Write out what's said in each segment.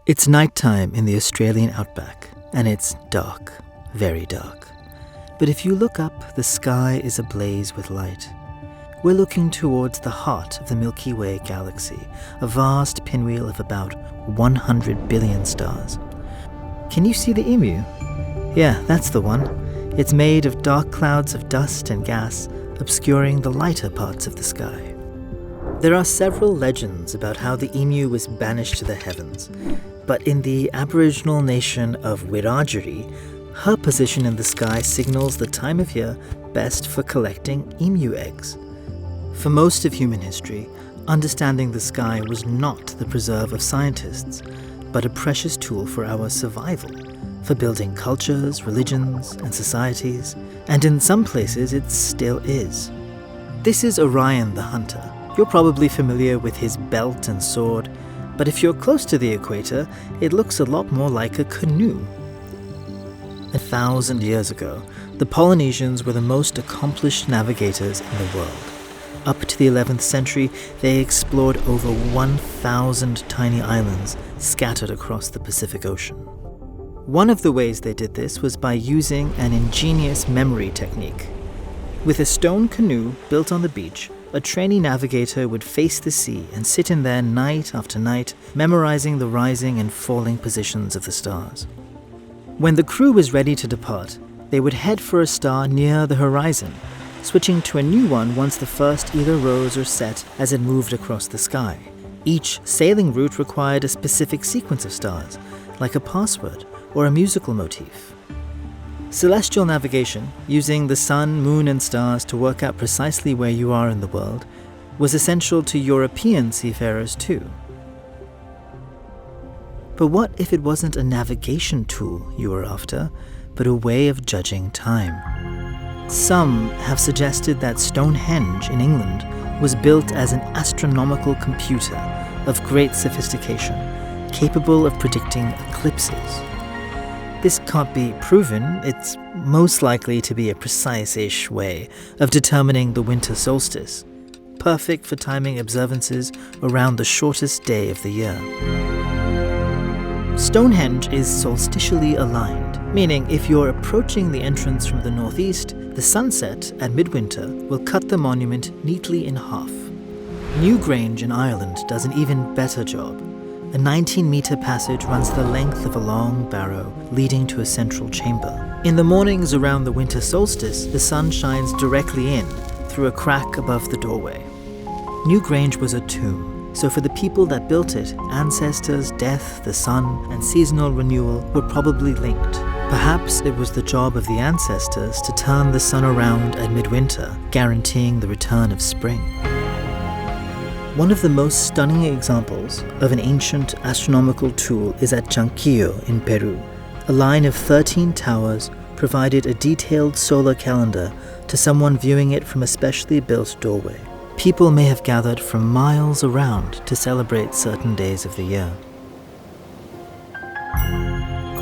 It's nighttime in the Australian outback, and it's dark, very dark. But if you look up, the sky is ablaze with light. We're looking towards the heart of the Milky Way galaxy, a vast pinwheel of about 100 billion stars. Can you see the emu? Yeah, that's the one. It's made of dark clouds of dust and gas, obscuring the lighter parts of the sky. There are several legends about how the emu was banished to the heavens, but in the Aboriginal nation of Wiradjuri, her position in the sky signals the time of year best for collecting emu eggs. For most of human history, understanding the sky was not the preserve of scientists, but a precious tool for our survival, for building cultures, religions, and societies, and in some places it still is. This is Orion the Hunter. You're probably familiar with his belt and sword, but if you're close to the equator, it looks a lot more like a canoe. 1,000 years ago, the Polynesians were the most accomplished navigators in the world. Up to the 11th century, they explored over 1,000 tiny islands scattered across the Pacific Ocean. One of the ways they did this was by using an ingenious memory technique. With a stone canoe built on the beach, a trainee navigator would face the sea and sit in there night after night, memorizing the rising and falling positions of the stars. When the crew was ready to depart, they would head for a star near the horizon, switching to a new one once the first either rose or set as it moved across the sky. Each sailing route required a specific sequence of stars, like a password or a musical motif. Celestial navigation, using the sun, moon, and stars to work out precisely where you are in the world, was essential to European seafarers too. But what if it wasn't a navigation tool you were after, but a way of judging time? Some have suggested that Stonehenge in England was built as an astronomical computer of great sophistication, capable of predicting eclipses. This can't be proven. It's most likely to be a precise-ish way of determining the winter solstice, perfect for timing observances around the shortest day of the year. Stonehenge is solstitially aligned, meaning if you're approaching the entrance from the northeast, the sunset at midwinter will cut the monument neatly in half. Newgrange in Ireland does an even better job. A 19-meter passage runs the length of a long barrow, leading to a central chamber. In the mornings around the winter solstice, the sun shines directly in, through a crack above the doorway. Newgrange was a tomb, so for the people that built it, ancestors, death, the sun, and seasonal renewal were probably linked. Perhaps it was the job of the ancestors to turn the sun around at midwinter, guaranteeing the return of spring. One of the most stunning examples of an ancient astronomical tool is at Chanquillo in Peru. A line of 13 towers provided a detailed solar calendar to someone viewing it from a specially built doorway. People may have gathered from miles around to celebrate certain days of the year.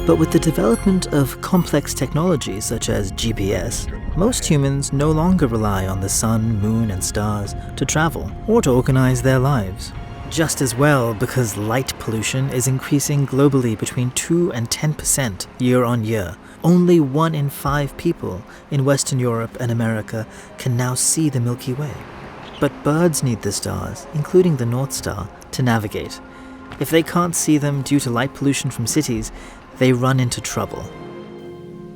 But with the development of complex technology such as GPS, most humans no longer rely on the sun, moon, and stars to travel or to organize their lives. Just as well, because light pollution is increasing globally between 2 and 10% year on year. Only 1 in 5 people in Western Europe and America can now see the Milky Way. But birds need the stars, including the North Star, to navigate. If they can't see them due to light pollution from cities, they run into trouble.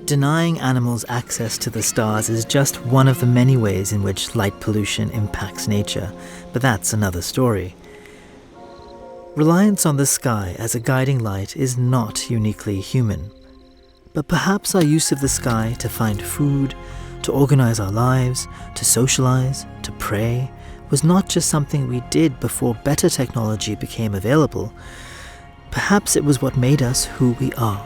Denying animals access to the stars is just one of the many ways in which light pollution impacts nature, but that's another story. Reliance on the sky as a guiding light is not uniquely human. But perhaps our use of the sky to find food, to organize our lives, to socialize, to pray, was not just something we did before better technology became available. Perhaps it was what made us who we are.